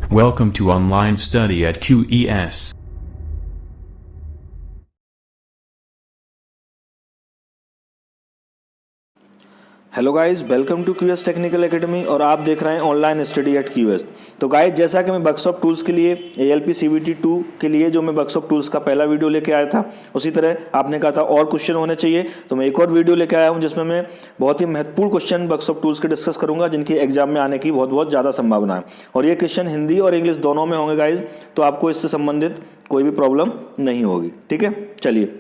Welcome to online study at QES. Hello guys, welcome to QS technical academy और आप देख रहे हैं ऑनलाइन स्टडी एट क्यूएस। तो गाइस, जैसा कि मैं वर्कशॉप टूल्स के लिए ALP CBT 2 के लिए जो मैं वर्कशॉप टूल्स का पहला वीडियो लेके आया था, उसी तरह आपने कहा था और क्वेश्चन होने चाहिए, तो मैं एक और वीडियो लेके आया हूं जिसमें मैं बहुत ही महत्वपूर्ण क्वेश्चन वर्कशॉप टूल्स के डिस्कस करूंगा जिनकी एग्जाम में आने की बहुत ज़्यादा संभावना है। और ये क्वेश्चन हिंदी और इंग्लिश दोनों में होंगे गाइज, तो आपको इससे संबंधित कोई भी प्रॉब्लम नहीं होगी। ठीक है, चलिए।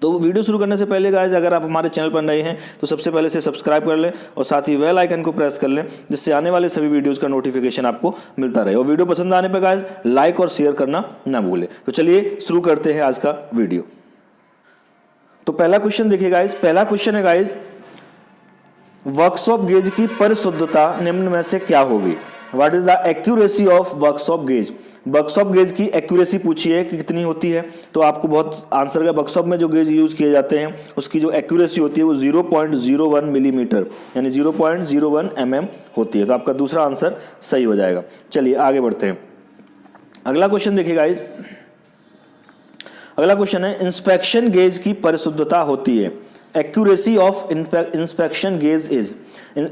तो वीडियो शुरू करने से पहले गाइज, अगर आप हमारे चैनल पर नए हैं तो सबसे पहले से सब्सक्राइब कर लें और साथ ही बेल आइकन को प्रेस कर लें, जिससे आने वाले सभी वीडियोस का नोटिफिकेशन आपको मिलता रहे। और वीडियो पसंद आने पर गाइज लाइक और शेयर करना ना भूलें। तो चलिए शुरू करते हैं आज का वीडियो। तो पहला क्वेश्चन देखिए गाइज, पहला क्वेश्चन है गाइज, वर्कशॉप गेज की परिशुद्धता निम्न में से क्या होगी? What is the accuracy of workshop gauge? Workshop gauge की एक्यूरेसी पूछी है कि कितनी होती है, तो आपको बहुत आंसर का वर्कशॉप में जो गेज यूज किए जाते हैं उसकी जो एक्यूरेसी होती है वो 0.01 मिलीमीटर यानी 0.01 mm होती है। तो आपका दूसरा आंसर सही हो जाएगा। चलिए आगे बढ़ते हैं। अगला क्वेश्चन देखिए गाइज, अगला क्वेश्चन है, इंस्पेक्शन गेज की परिशुद्धता होती है। Accuracy of inspection gauge is.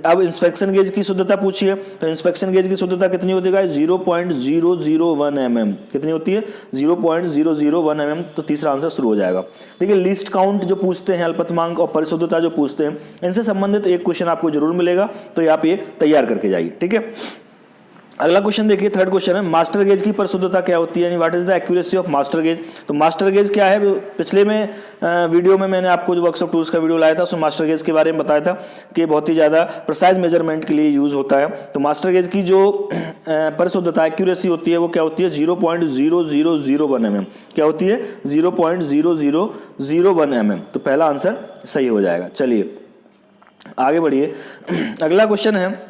अब इंस्पेक्शन गेज की शुद्धता पूछी है, तो इंस्पेक्शन गेज की शुद्धता कितनी होती है? 0.001 mm। कितनी होती है? 0.001 mm। तो तीसरा आंसर शुरू हो जाएगा। देखिए, लिस्ट काउंट जो पूछते हैं, अल्पतमांक और परिशुद्धता जो पूछते हैं, इनसे संबंधित एक क्वेश्चन आपको जरूर मिलेगा, तो आप ये तैयार करके जाइए। ठीक है, अगला क्वेश्चन देखिए, थर्ड क्वेश्चन है, मास्टर गेज की परिशुद्धता क्या होती है, यानी what is the accuracy of master gauge? तो मास्टर गेज क्या है? पिछले में वीडियो में मैंने आपको जो वर्कशॉप टूल्स का वीडियो लाया था उसमें मास्टर गेज के बारे में बताया था कि बहुत ही ज़्यादा प्रिसाइज मेजरमेंट के लिए यूज होता है। तो मास्टर गेज की जो परिशुद्धता एक्यूरेसी होती है वो क्या होती है? 0.0001 mm। क्या होती है? 0.0001 mm। तो पहला आंसर सही हो जाएगा। चलिए आगे बढ़िए। अगला क्वेश्चन है,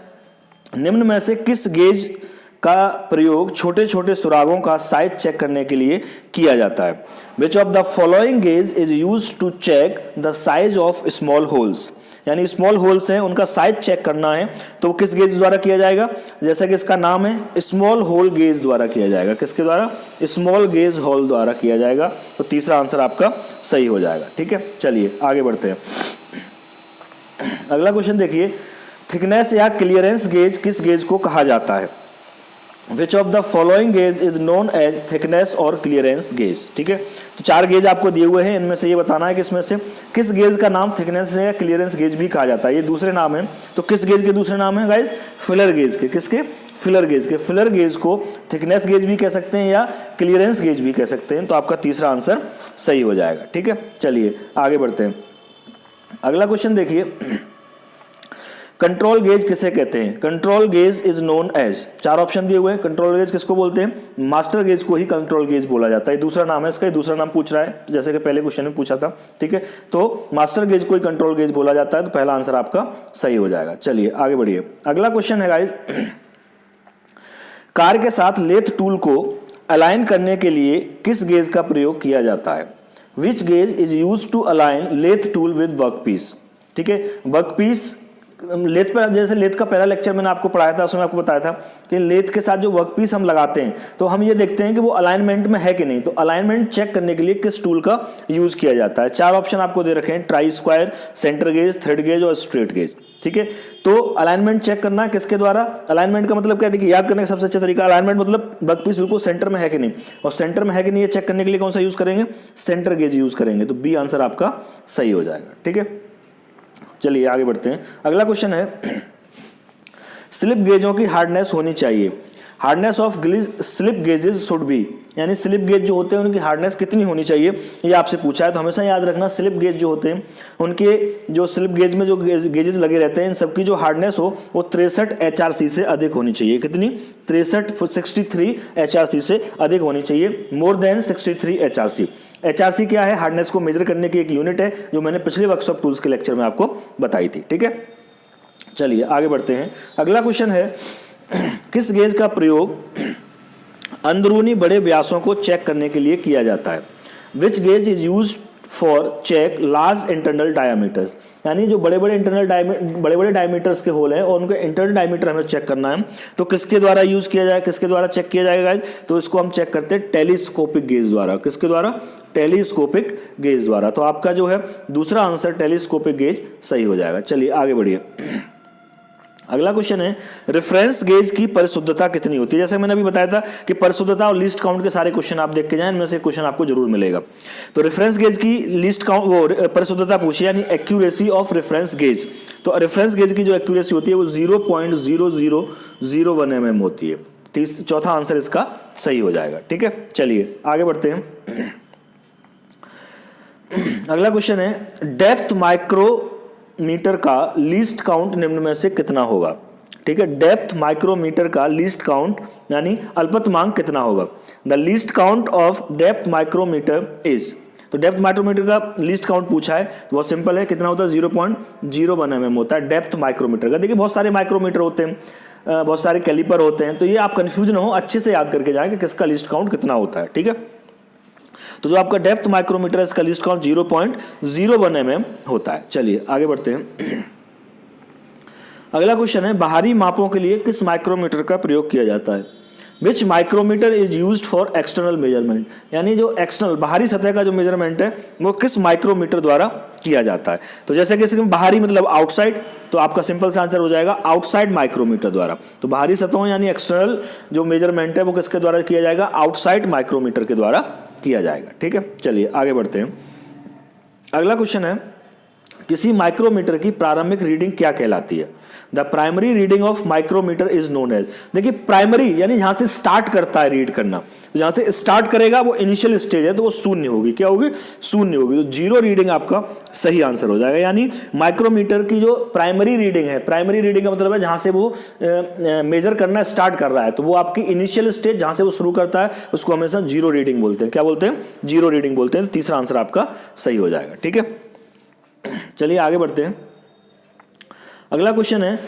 निम्न में से किस गेज का प्रयोग छोटे छोटे सुरागों का साइज चेक करने के लिए किया जाता है? Which of the following gauge is use to check the size of small holes? यानी स्मॉल होल्स हैं, उनका साइज चेक करना है, तो किस गेज द्वारा किया जाएगा? जैसा कि इसका नाम है, स्मॉल होल गेज द्वारा किया जाएगा। किसके द्वारा? स्मॉल गेज होल द्वारा किया जाएगा। तो तीसरा आंसर आपका सही हो जाएगा। ठीक है, चलिए आगे बढ़ते हैं। अगला क्वेश्चन देखिए, थिकनेस या क्लियरेंस गेज किस गेज को कहा जाता है? Which of the following gauge is known as thickness और क्लियरेंस गेज? ठीक है, तो चार गेज आपको दिए हुए हैं, इनमें से ये बताना है कि इसमें से किस गेज का नाम थिकनेस या क्लियरेंस गेज भी कहा जाता है। ये दूसरे नाम है, तो किस गेज के दूसरे नाम है गाइज? फिलर गेज के। किसके? फिलर गेज के। फिलर गेज को थिकनेस गेज भी कह सकते हैं या क्लियरेंस गेज भी कह सकते हैं। तो आपका तीसरा आंसर सही हो जाएगा। ठीक है, चलिए आगे बढ़ते हैं। अगला क्वेश्चन देखिए, कंट्रोल गेज किसे कहते हैं? Control gauge is known as. चार ऑप्शन दिए हुए हैं। कंट्रोल गेज किसको बोलते हैं? मास्टर गेज को ही कंट्रोल गेज बोला जाता है। दूसरा नाम है इसका, दूसरा नाम पूछ रहा है, जैसे कि पहले क्वेश्चन में पूछा था। ठीक है, तो मास्टर गेज को ही कंट्रोल गेज बोला जाता है। तो पहला आंसर आपका सही हो जाएगा। चलिए आगे बढ़िए। अगला क्वेश्चन है गाइज, कार के साथ लेथ टूल को अलाइन करने के लिए किस गेज का प्रयोग किया जाता है? Which gauge is use to align lathe tool with work piece? ठीक है, वर्क पीस लेथ पर, जैसे लेथ का पहला लेक्चर मैंने आपको पढ़ाया था, उसमें आपको बताया था कि लेथ के साथ जो वर्क पीस हम लगाते हैं तो हम ये देखते हैं कि वो अलाइनमेंट में है कि नहीं। तो अलाइनमेंट चेक करने के लिए किस टूल का यूज किया जाता है? चार ऑप्शन आपको दे रखे हैं, try square, centre gauge, thread gauge और स्ट्रेट गेज। ठीक है, तो अलाइनमेंट चेक करना है किसके द्वारा? अलाइनमेंट का मतलब क्या है? देखिए, याद करने का सबसे अच्छा तरीका, अलाइनमेंट मतलब वर्क पीस बिल्कुल सेंटर में है कि नहीं, और सेंटर में है कि नहीं ये चेक करने के लिए कौन सा यूज करेंगे? सेंटर गेज यूज करेंगे। तो बी आंसर आपका सही हो जाएगा। ठीक है, चलिए आगे बढ़ते हैं। अगला क्वेश्चन है, स्लिप गेजों की हार्डनेस होनी चाहिए। Hardness of slip gauges should be, यानी स्लिप गेज जो होते हैं उनकी हार्डनेस कितनी होनी चाहिए, ये आपसे पूछा है। तो हमेशा याद रखना, स्लिप गेज जो होते हैं उनके जो स्लिप गेज में जो गेजेस लगे रहते हैं, इन सबकी जो हार्डनेस हो वो 63 HRC से अधिक होनी चाहिए। कितनी? 63 HRC से अधिक होनी चाहिए। More than 63 HRC। HRC क्या है? हार्डनेस को मेजर करने की एक यूनिट है, जो मैंने पिछले वर्कशॉप टूल्स के लेक्चर में आपको बताई थी। ठीक है, चलिए आगे बढ़ते हैं। अगला क्वेश्चन है, किस गेज का प्रयोग अंदरूनी बड़े व्यासों को चेक करने के लिए किया जाता है? Which gauge is use for check large internal diameters, यानी जो बड़े बड़े डायमीटर्स के होल हैं और उनके इंटरनल डायमीटर हमें चेक करना है, तो किसके द्वारा यूज किया जाए, किसके द्वारा चेक किया जाएगा गाइस, तो इसको हम चेक करते हैं टेलीस्कोपिक गेज द्वारा। किसके द्वारा, टेलीस्कोपिक गेज द्वारा। तो आपका जो है दूसरा आंसर टेलीस्कोपिक गेज सही हो जाएगा। चलिए आगे बढ़िए। अगला क्वेश्चन है रेफरेंस गेज की परिशुद्धता कितनी होती है। जैसे मैंने अभी बताया था कि परिशुद्धता और लीस्ट काउंट के सारे क्वेश्चन आप देख के जाएं, इनमें से क्वेश्चन आपको जरूर मिलेगा। तो रेफरेंस गेज की लीस्ट काउंट वो परिशुद्धता पूछी, यानी एक्यूरेसी ऑफ रेफरेंस गेज। तो रेफरेंस गेज की जो एक्यूरेसी होती है वो 0.0001 mm होती है। चौथा आंसर इसका सही हो जाएगा। ठीक है, चलिए आगे बढ़ते हैं। अगला क्वेश्चन है डेप्थ माइक्रोमीटर का लीस्ट काउंट निम्न में से कितना होगा। ठीक है, डेप्थ माइक्रोमीटर का लीस्ट काउंट यानी अल्पतमांक कितना होगा। The least count of depth micrometer is, तो डेप्थ माइक्रोमीटर का लीस्ट काउंट पूछा है, तो बहुत सिंपल है, कितना होता है 0.01 mm होता है डेप्थ माइक्रोमीटर का। देखिए बहुत सारे माइक्रोमीटर होते हैं, बहुत सारे कैलिपर होते हैं, तो ये आप कंफ्यूज ना हो, अच्छे से याद करके जाएं कि किसका लीस्ट काउंट कितना होता है। ठीक है, तो जो आपका डेप्थ माइक्रोमीटर है इसका लीस्ट काउंट 0.01 mm होता है। चलिए आगे बढ़ते हैं। अगला क्वेश्चन है बाहरी मापों के लिए किस माइक्रोमीटर का प्रयोग किया जाता है। Which micrometer is used for external measurement, यानी जो एक्सटर्नल बाहरी सतह का जो मेजरमेंट है वो किस माइक्रोमीटर द्वारा किया जाता है। तो जैसे कि इसमें बाहरी मतलब आउटसाइड, तो आपका सिंपल सा आंसर हो जाएगा आउटसाइड माइक्रोमीटर द्वारा। तो बाहरी सतहों यानी एक्सटर्नल जो मेजरमेंट है वो किसके द्वारा किया जाएगा, आउटसाइड माइक्रोमीटर के द्वारा किया जाएगा। ठीक है, चलिए आगे बढ़ते हैं। अगला क्वेश्चन है किसी माइक्रोमीटर की प्रारंभिक रीडिंग क्या कहलाती है। The primary reading of micrometer is known as, देखिए प्राइमरी यानी जहां से स्टार्ट करता है रीड करना, तो जहां से स्टार्ट करेगा वो इनिशियल स्टेज है, तो वो शून्य होगी। क्या होगी, शून्य होगी। तो 0 रीडिंग आपका सही आंसर हो जाएगा। यानी माइक्रोमीटर की जो प्राइमरी रीडिंग है, प्राइमरी रीडिंग का मतलब है जहां से वो मेजर करना स्टार्ट कर रहा है, तो वो आपकी इनिशियल स्टेज जहां से वो शुरू करता है उसको हमेशा 0 रीडिंग बोलते हैं। क्या बोलते हैं, 0 रीडिंग बोलते हैं। तो तीसरा आंसर आपका सही हो जाएगा। ठीक है, चलिए आगे बढ़ते हैं। अगला क्वेश्चन है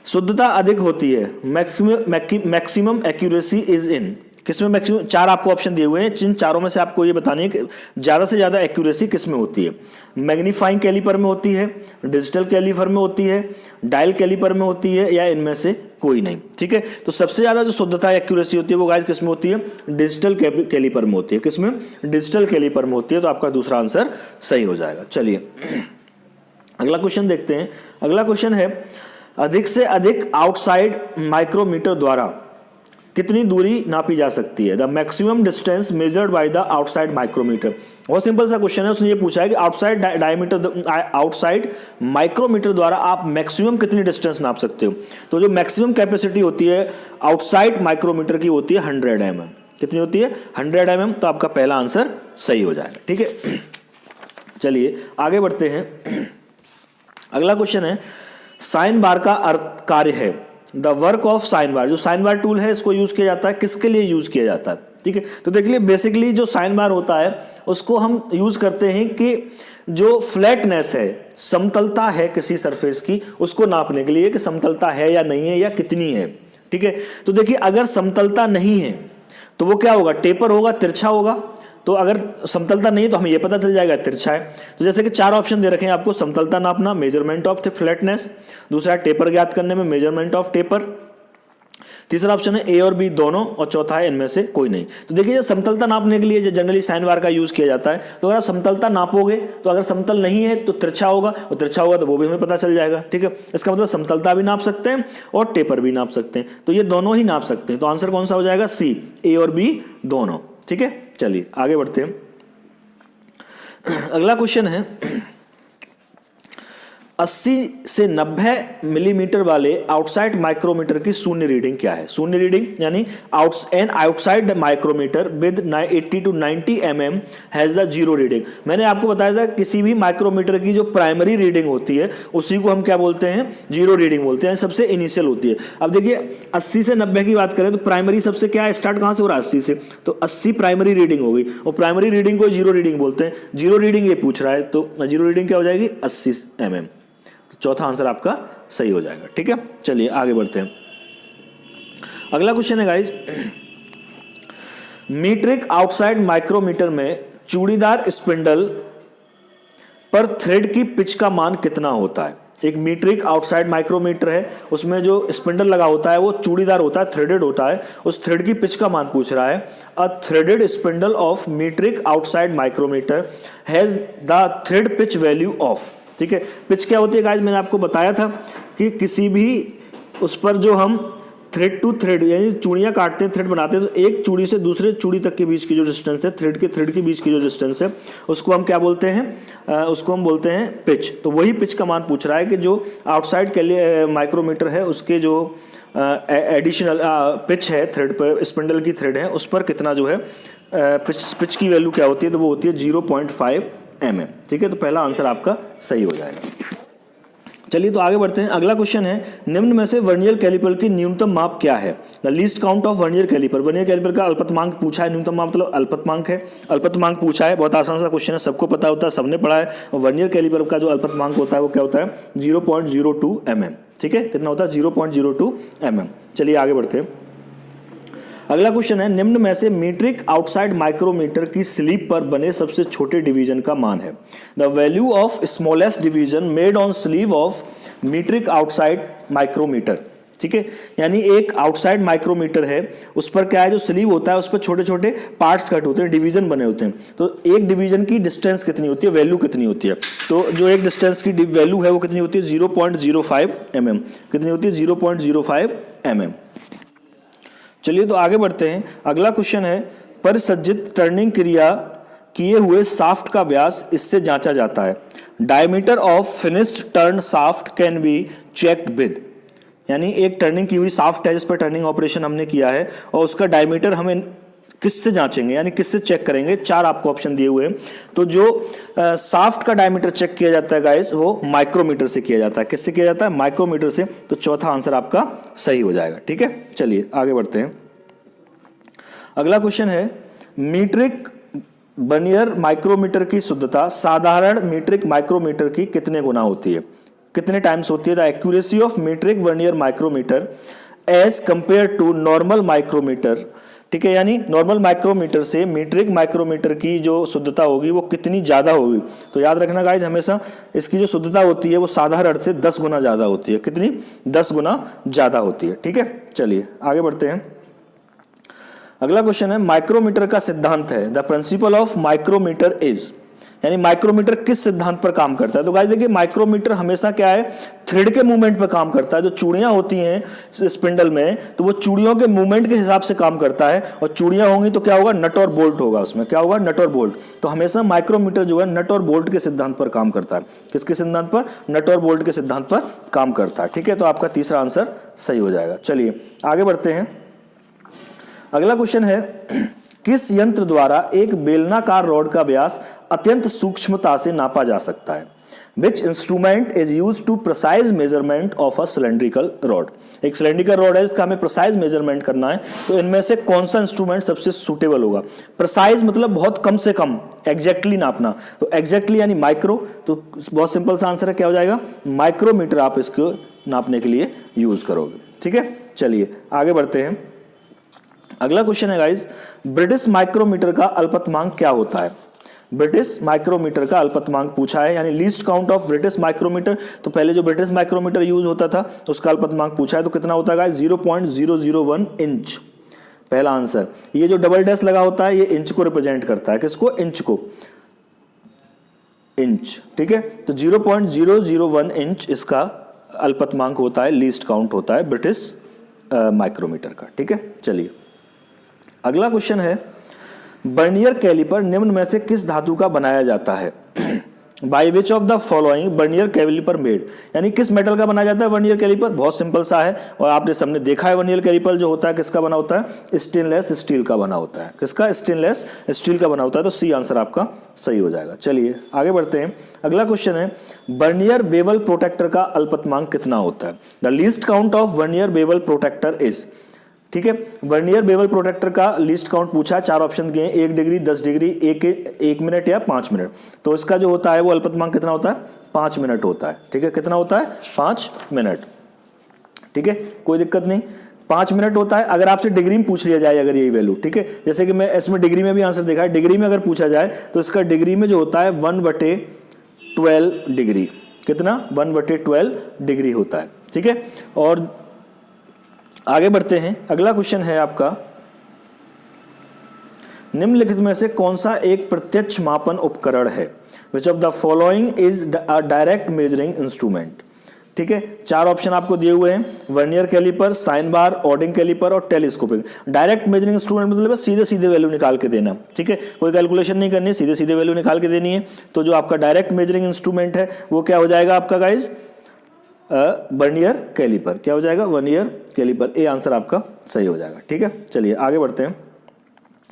शुद्धता अधिक होती है, मैक्सिमम एक्यूरेसी इज इन, किसमें मैक्सिमम, 4 आपको ऑप्शन दिए हुए हैं, जिन चारों में से आपको ये बतानी है कि ज्यादा से ज्यादा एक्यूरेसी किस में होती है। मैग्नीफाइंग कैलिपर में होती है, डिजिटल कैलिपर में होती है, डायल कैलिपर में होती है, या इनमें से कोई नहीं। ठीक है, तो सबसे ज्यादा जो शुद्धता एक्यूरेसी होती है वो गाइस किसमें होती है, डिजिटल कैलिपर में होती है। किसमें, डिजिटल कैलिपर में होती है। तो आपका दूसरा आंसर सही हो जाएगा। चलिए अगला क्वेश्चन देखते हैं। अगला क्वेश्चन है अधिक से अधिक आउटसाइड माइक्रोमीटर द्वारा कितनी दूरी नापी जा सकती है। The maximum distance measured by the outside micrometer. बहुत सिंपल सा क्वेश्चन है, उसने ये पूछा है कि आउटसाइड माइक्रोमीटर द्वारा आप मैक्सिमम कितनी डिस्टेंस नाप सकते हो। तो जो मैक्सिमम कैपेसिटी होती है आउटसाइड माइक्रोमीटर की होती है 100 mm। कितनी होती है, 100 mm। तो आपका पहला आंसर सही हो जाएगा। ठीक है, चलिए आगे बढ़ते हैं। अगला क्वेश्चन है साइन बार का अर्थ कार्य है। The work of sine bar, जो साइन बार टूल है इसको यूज किया जाता है, किसके लिए यूज किया जाता है। ठीक है, तो देखिए बेसिकली जो साइन बार होता है उसको हम यूज करते हैं कि जो फ्लैटनेस है, समतलता है किसी सरफेस की, उसको नापने के लिए कि समतलता है या नहीं है या कितनी है। ठीक है, तो देखिए अगर समतलता नहीं है तो वो क्या होगा, टेपर होगा, तिरछा होगा। तो अगर समतलता नहीं है तो हमें यह पता चल जाएगा तिरछा है। तो जैसे कि 4 ऑप्शन दे रखे हैं आपको, समतलता नापना, मेजरमेंट ऑफ फ्लैटनेस, दूसरा टेपर ज्ञात करने में मेजरमेंट ऑफ टेपर, तीसरा ऑप्शन है ए और बी दोनों, और चौथा है इनमें से कोई नहीं। तो देखिए समतलता नापने के लिए जो जनरली साइन बार का यूज किया जाता है, तो अगर आप समतलता नापोगे तो अगर समतल नहीं है तो तिरछा होगा, और तिरछा होगा तो वो भी हमें पता चल जाएगा। ठीक है, इसका मतलब समतलता भी नाप सकते हैं और टेपर भी नाप सकते हैं, तो ये दोनों ही नाप सकते हैं। तो आंसर कौन सा हो जाएगा, सी, ए और बी दोनों। ठीक है, चलिए आगे बढ़ते हैं। अगला क्वेश्चन है 80 से 90 मिलीमीटर वाले आउटसाइड माइक्रोमीटर की शून्य रीडिंग क्या है। शून्य रीडिंग यानी outside micrometer with 80 to 90 mm has the 0 reading. मैंने आपको बताया था किसी भी माइक्रोमीटर की जो प्राइमरी रीडिंग होती है उसी को हम क्या बोलते हैं, 0 रीडिंग बोलते हैं, सबसे इनिशियल होती है। अब देखिए 80 से 90 की बात करें तो प्राइमरी सबसे क्या स्टार्ट कहां से हो रहा है, 80 से, तो 80 प्राइमरी रीडिंग हो गई, और प्राइमरी रीडिंग को 0 रीडिंग बोलते हैं। 0 रीडिंग ये पूछ रहा है, तो 0 रीडिंग क्या हो जाएगी, 80 mm। चौथा आंसर आपका सही हो जाएगा। ठीक है, चलिए आगे बढ़ते हैं। अगला क्वेश्चन है गाइस, मीट्रिक आउटसाइड माइक्रोमीटर में चूड़ीदार स्पिंडल पर थ्रेड की पिच का मान कितना होता है। एक मीट्रिक आउटसाइड माइक्रोमीटर है, उसमें जो स्पिंडल लगा होता है वो चूड़ीदार होता है, थ्रेडेड होता है, उस थ्रेड की पिच का मान पूछ रहा है। A threaded spindle of metric outside micrometer has the thread pitch value of. ठीक है, पिच क्या होती है गाइस, मैंने आपको बताया था कि किसी भी उस पर जो हम थ्रेड टू थ्रेड यानी चूड़ियाँ काटते हैं, थ्रेड बनाते हैं, तो एक चूड़ी से दूसरे चूड़ी तक के बीच की जो डिस्टेंस है, थ्रेड के बीच की जो डिस्टेंस है, उसको हम क्या बोलते हैं, उसको हम बोलते हैं पिच। तो वही पिच का मान पूछ रहा है कि जो आउटसाइड के लिए माइक्रोमीटर है उसके जो एडिशनल पिच है थ्रेड पर, स्पिंडल की थ्रेड है उस पर कितना जो है पिच की वैल्यू क्या होती है, तो वो होती है 0.5 mm। ठीक है, तो पहला आंसर आपका सही हो जाएगा। चलिए तो आगे बढ़ते हैं। अगला क्वेश्चन है, निम्न में से वर्नियर कैलिपर की न्यूनतम माप क्या है। The least count of vernier caliper. Vernier caliper का अल्पतमांक पूछा है, न्यूनतम माप मतलब अल्पतमांक है, अल्पतमांक पूछा है। बहुत आसान सा क्वेश्चन है, सबको पता होता है, सबने पढ़ा है। और वर्नियर कैलिपर का जो अल्पतमांक होता है वो क्या होता है, 0.02 mm। ठीक है, कितना होता है, 0.02 mm। चलिए आगे बढ़ते हैं। अगला क्वेश्चन है, निम्न में से मीट्रिक आउटसाइड माइक्रोमीटर की स्लीव पर बने सबसे छोटे डिवीजन का मान है। The value of smallest division made on sleeve of metric outside micrometer. ठीक है, यानी एक आउटसाइड माइक्रोमीटर है, उस पर क्या है, जो स्लीव होता है उस पर छोटे छोटे पार्ट्स कट होते हैं, डिवीजन बने होते हैं। तो एक डिवीजन की डिस्टेंस कितनी होती है, वैल्यू कितनी होती है, तो जो एक डिस्टेंस की वैल्यू है वो कितनी होती है, 0.05 mm। कितनी होती है, 0.05 mm। चलिए तो आगे बढ़ते हैं। अगला क्वेश्चन है, परिसज्जित टर्निंग क्रिया किए हुए शाफ्ट का व्यास इससे जांचा जाता है। Diameter of finished turn shaft can be checked with. यानी एक टर्निंग की हुई शाफ्ट है जिस पर टर्निंग ऑपरेशन हमने किया है और उसका डायमीटर हमें किससे जांचेंगे, यानी किससे चेक करेंगे। चार आपको ऑप्शन दिए हुए हैं। तो जो शाफ्ट का डायमीटर चेक किया जाता है गाइस, वो माइक्रोमीटर से किया जाता है। किससे किया जाता है, माइक्रोमीटर से। तो चौथा आंसर आपका सही हो जाएगा। ठीक है, चलिए आगे बढ़ते हैं। अगला क्वेश्चन है, मीट्रिक वर्नियर माइक्रोमीटर की शुद्धता साधारण मीट्रिक माइक्रोमीटर की कितने गुना होती है, कितने टाइम्स होती है। The accuracy of metric vernier micrometer as compare to normal micrometer. ठीक है, यानी नॉर्मल माइक्रोमीटर से मीट्रिक माइक्रोमीटर की जो शुद्धता होगी वो कितनी ज़्यादा होगी। तो याद रखना गाइज, हमेशा इसकी जो शुद्धता होती है वो साधारण से 10 गुना ज़्यादा होती है। कितनी, 10 गुना ज़्यादा होती है। ठीक है, चलिए आगे बढ़ते हैं। अगला क्वेश्चन है, माइक्रोमीटर का सिद्धांत है। The principle of micrometer is, यानी माइक्रोमीटर किस सिद्धांत पर काम करता है। तो गाइस देखिए, माइक्रोमीटर हमेशा क्या है, थ्रेड के मूवमेंट पर काम करता है। जो चूड़ियां होती हैं स्पिंडल में, तो वो चूड़ियों के मूवमेंट के हिसाब से काम करता है। और चूड़ियां होंगी तो क्या होगा, नट और बोल्ट होगा, उसमें क्या होगा, नट और बोल्ट। तो हमेशा माइक्रोमीटर जो है नट और बोल्ट के सिद्धांत पर काम करता है। किसके सिद्धांत पर, नट और बोल्ट के सिद्धांत पर काम करता है। ठीक है, तो आपका तीसरा आंसर सही हो जाएगा। चलिए आगे बढ़ते हैं। अगला क्वेश्चन है, किस यंत्र द्वारा एक बेलनाकार रॉड का व्यास अत्यंत सूक्ष्मता से नापा जा सकता है। Which instrument is use to precise measurement of a cylindrical rod. एक सिलेंड्रिकल रॉड है, इसका हमें प्रिसाइज मेजरमेंट करना है। तो इनमें से कौन सा इंस्ट्रूमेंट सबसे सूटेबल होगा। प्रिसाइज मतलब बहुत कम से कम, एग्जैक्टली नापना। तो एग्जैक्टली यानी माइक्रो। तो बहुत सिंपल सा आंसर है, क्या हो जाएगा, माइक्रोमीटर आप इसको नापने के लिए यूज करोगे। ठीक है, चलिए आगे बढ़ते हैं। अगला क्वेश्चन है गाइस, ब्रिटिश माइक्रोमीटर का अल्पतमांक क्या होता है। ब्रिटिश माइक्रोमीटर का अल्पतमांक पूछा है, यानी least count of British micrometer. तो पहले जो ब्रिटिश माइक्रोमीटर यूज होता था उसका अल्पतमांक पूछा है, तो कितना होता है गाइस, 0.001 इंच। पहला आंसर। ये जो डबल डैश लगा होता है ये इंच को रिप्रेजेंट करता है, किसको, इंच को, इंच। ठीक है, तो 0.001 इंच इसका अल्पतमांक होता है, लीस्ट काउंट होता है ब्रिटिश माइक्रोमीटर का। ठीक है, चलिए अगला क्वेश्चन है, वर्नियर कैलिपर निम्न में से किस धातु का बनाया जाता है। By which of the following vernier caliper made, यानी किस मेटल का बनाया जाता है वर्नियर कैलिपर। बहुत सिंपल सा है और आपने सबने देखा है, वर्नियर कैलिपर जो होता है किसका बना होता है, स्टेनलेस स्टील का बना होता है। किसका, स्टेनलेस स्टील का बना होता है। तो सी आंसर आपका सही हो जाएगा। चलिए आगे बढ़ते हैं। अगला क्वेश्चन है, वर्नियर बेवल प्रोटेक्टर का अल्पतमांक कितना होता है। The least count of vernier bevel protector is. ठीक है, वर्नियर बेवल प्रोटेक्टर का लीस्ट काउंट पूछा है, चार ऑप्शन दिए, 1 डिग्री, 10 डिग्री, 1 मिनट या 5 मिनट। तो इसका जो होता है वो अल्पतमांक कितना होता है, 5 मिनट होता है। ठीक है, कितना होता है, 5 मिनट। ठीक है, कोई दिक्कत नहीं, 5 मिनट होता है। अगर आपसे डिग्री में पूछ लिया जाए अगर यही वैल्यू, ठीक है, जैसे कि मैं इसमें डिग्री में भी आंसर देखा है, डिग्री में अगर पूछा जाए तो इसका डिग्री में जो होता है 1/, 12 डिग्री, कितना 1/12 डिग्री होता है। ठीक है, और आगे बढ़ते हैं। अगला क्वेश्चन है आपका, निम्नलिखित में से कौन सा एक प्रत्यक्ष मापन उपकरण है? Which of the following is a direct measuring instrument? ठीक है, 4 ऑप्शन आपको दिए हुए हैं, वर्नियर कैलिपर, साइन बार, ऑडिंग कैलिपर और टेलीस्कोपिक। डायरेक्ट मेजरिंग इंस्ट्रूमेंट मतलब सीधे सीधे वैल्यू निकाल के देना। ठीक है, कोई कैलकुलेशन नहीं करनी, सीधे सीधे वैल्यू निकाल के देनी है। तो जो आपका डायरेक्ट मेजरिंग इंस्ट्रूमेंट है वो क्या हो जाएगा आपका गाइज? Vernier caliper. क्या हो जाएगा? Vernier caliper. ए आंसर आपका सही हो जाएगा। ठीक है, चलिए आगे बढ़ते हैं।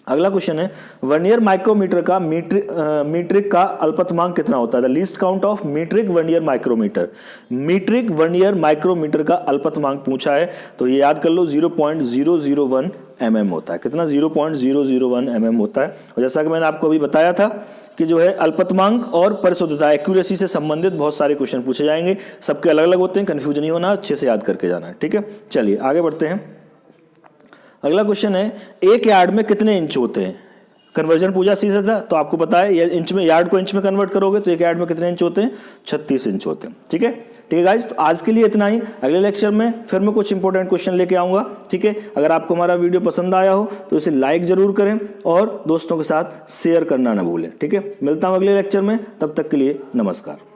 अगला क्वेश्चन है, वर्नियर माइक्रोमीटर का मीट्रिक का अल्पतमांक कितना होता है? The least count of metric vernier micrometer. Metric vernier micrometer का अल्पतमांक पूछा है तो ये याद कर लो 0.001 mm होता है। कितना? 0.001 mm होता है। और जैसा कि मैंने आपको अभी बताया था कि जो है अल्पतमांक और परिशुद्धता, एक्यूरेसी से संबंधित बहुत सारे क्वेश्चन पूछे जाएंगे, सबके अलग अलग होते हैं, कंफ्यूजन नहीं होना, अच्छे से याद करके जाना है। ठीक है, चलिए आगे बढ़ते हैं। अगला क्वेश्चन है, एक यार्ड में कितने इंच होते हैं? कन्वर्जन पूछा सीधा था तो आपको पता है ये इंच में, यार्ड को इंच में कन्वर्ट करोगे तो एक यार्ड में कितने इंच होते हैं? 36 इंच होते हैं। ठीक है गाइस, तो आज के लिए इतना ही। अगले लेक्चर में फिर मैं कुछ इंपॉर्टेंट क्वेश्चन लेके आऊंगा। ठीक है, अगर आपको हमारा वीडियो पसंद आया हो तो इसे लाइक जरूर करें और दोस्तों के साथ शेयर करना ना भूलें। ठीक है, मिलता हूं अगले लेक्चर में, तब तक के लिए नमस्कार।